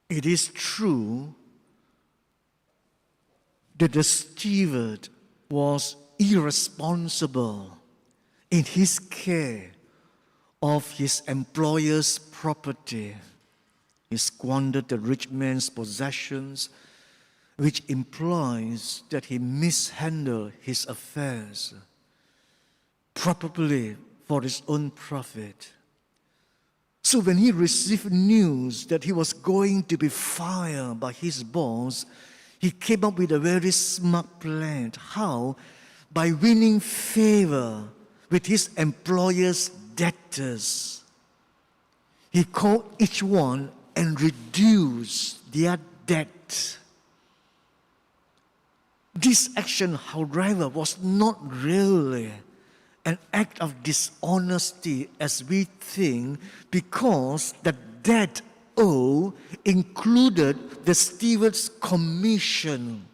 It is true that the steward was irresponsible in his care of his employer's property. He squandered the rich man's possessions, which implies that he mishandled his affairs, probably for his own profit. So when he received news that he was going to be fired by his boss, he came up with a very smart plan. How? By winning favor with his employer's debtors. He called each one and reduced their debt. This action, however, was not really an act of dishonesty as we think, because the debt owed included the steward's commission.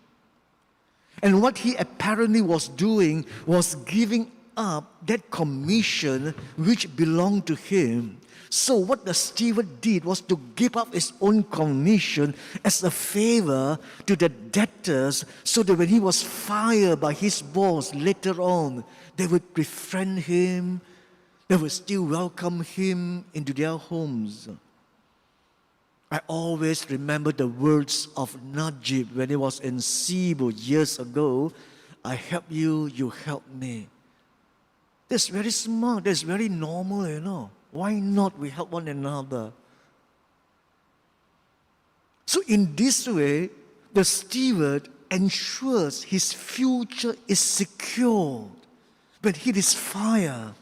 And what he apparently was doing was giving up that commission which belonged to him. So what the steward did was to give up his own commission as a favor to the debtors, so that when he was fired by his boss later on, they would befriend him, they would still welcome him into their homes. I always remember the words of Najib when he was in Cebu years ago. I help you, you help me. That's very smart, that's very normal, you know. Why not we help one another? So in this way, the steward ensures his future is secured when he is fired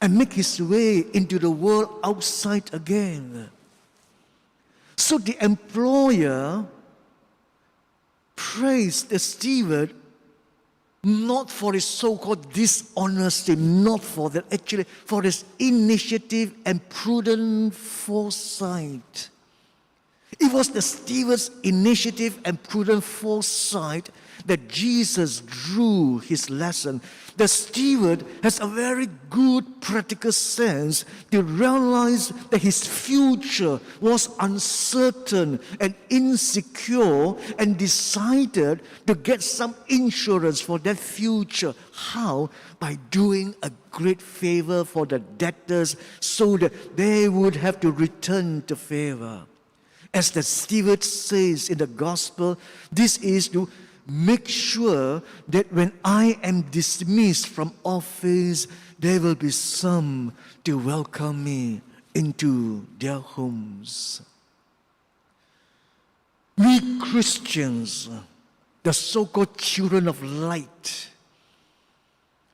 and make his way into the world outside again. So the employer praised the steward not for his so-called dishonesty, not for that, actually for his initiative and prudent foresight. It was the steward's initiative and prudent foresight that Jesus drew his lesson. The steward has a very good practical sense to realize that his future was uncertain and insecure, and decided to get some insurance for that future. How? By doing a great favor for the debtors so that they would have to return the favor. As the steward says in the gospel, this is to make sure that when I am dismissed from office, there will be some to welcome me into their homes. We Christians, the so-called children of light,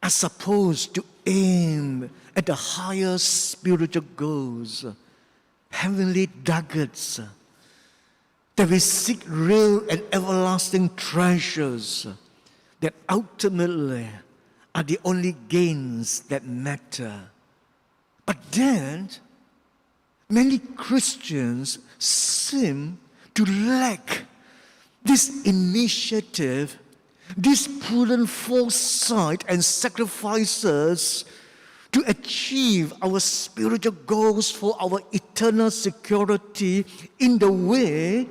are supposed to aim at the higher spiritual goals, heavenly targets, that we seek real and everlasting treasures that ultimately are the only gains that matter. But then, many Christians seem to lack this initiative, this prudent foresight and sacrifices to achieve our spiritual goals for our eternal security in the way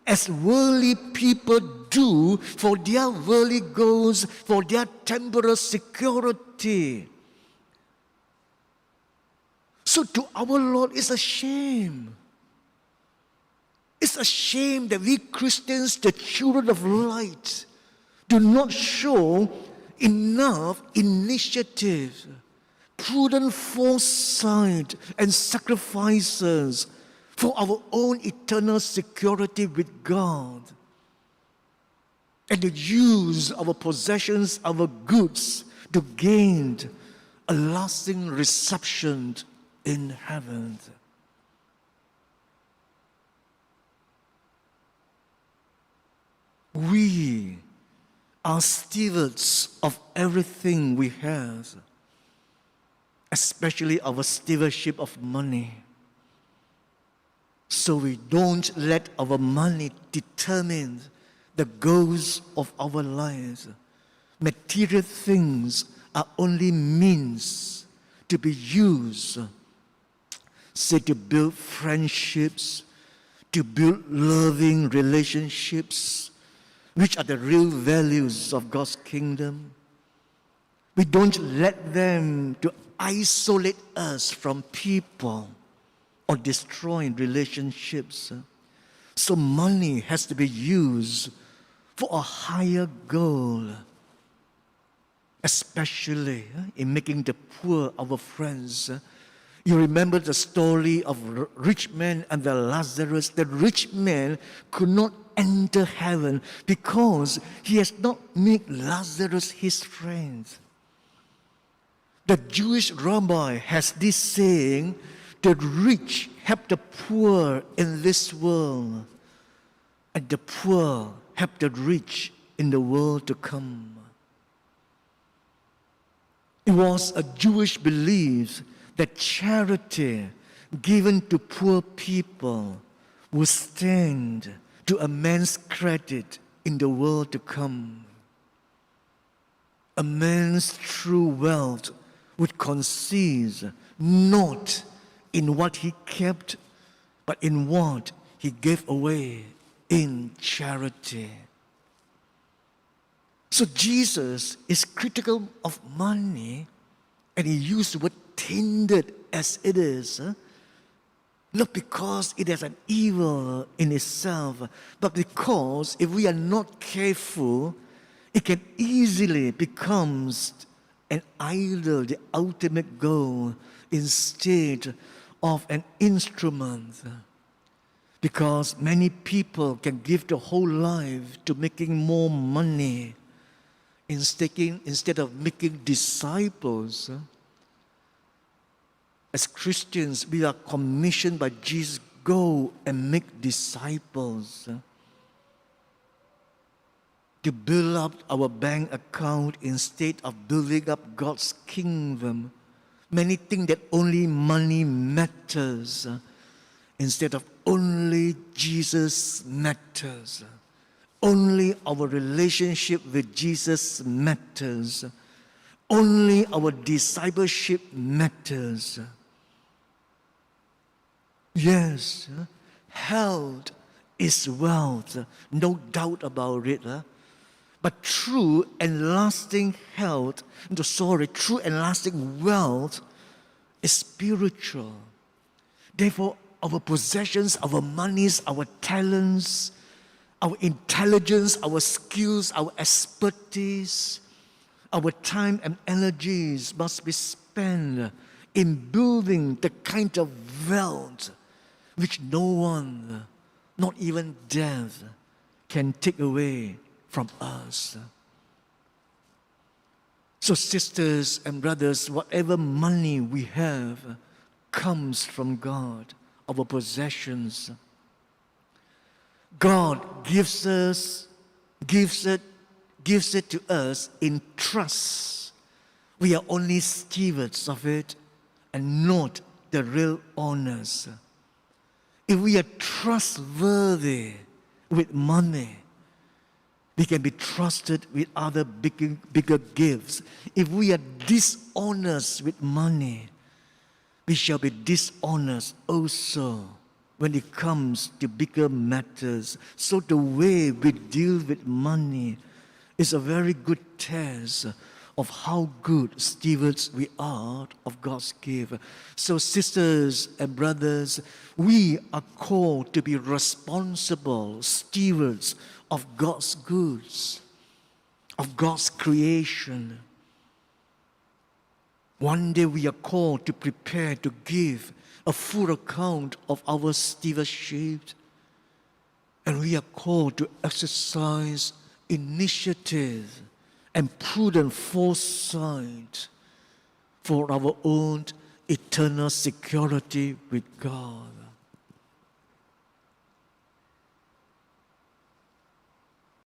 as worldly people do for their worldly goals, for their temporal security. So to our Lord, it's a shame. It's a shame that we Christians, the children of light, do not show enough initiative, prudent foresight, and sacrifices for our own eternal security with God, and to use our possessions, our goods, to gain a lasting reception in heaven. We are stewards of everything we have, especially our stewardship of money. So we don't let our money determine the goals of our lives. Material things are only means to be used, say, to build friendships, to build loving relationships, which are the real values of God's kingdom. We don't let them to isolate us from people or destroy relationships. So money has to be used for a higher goal, especially in making the poor our friends. You remember the story of rich man and the Lazarus. The rich man could not enter heaven because he has not made Lazarus his friend. The Jewish rabbi has this saying, the rich help the poor in this world, and the poor help the rich in the world to come. It was a Jewish belief that charity given to poor people would stand to a man's credit in the world to come. A man's true wealth would consist not in what he kept, but in what he gave away in charity. So Jesus is critical of money, and he used the word tainted as it is, not because it is an evil in itself, but because if we are not careful, it can easily become an idol, the ultimate goal, instead of an instrument. Because many people can give their whole life to making more money instead of making disciples. As Christians, we are commissioned by Jesus, go and make disciples. To build up our bank account instead of building up God's kingdom. Many think that only money matters instead of only Jesus matters. Only our relationship with Jesus matters. Only our discipleship matters. Yes, health is wealth, no doubt about it. But true and lasting true and lasting wealth is spiritual. Therefore, our possessions, our monies, our talents, our intelligence, our skills, our expertise, our time and energies must be spent in building the kind of wealth which no one, not even death, can take away from us. So sisters and brothers, whatever money we have comes from God, our possessions. God gives it to us in trust. We are only stewards of it and not the real owners. If we are trustworthy with money, we can be trusted with other bigger gifts. If we are dishonest with money, we shall be dishonest also when it comes to bigger matters. So the way we deal with money is a very good test of how good stewards we are of God's gift. So sisters and brothers, we are called to be responsible stewards of God's goods, of God's creation. One day we are called to prepare to give a full account of our stewardship, and we are called to exercise initiative and prudent foresight for our own eternal security with God.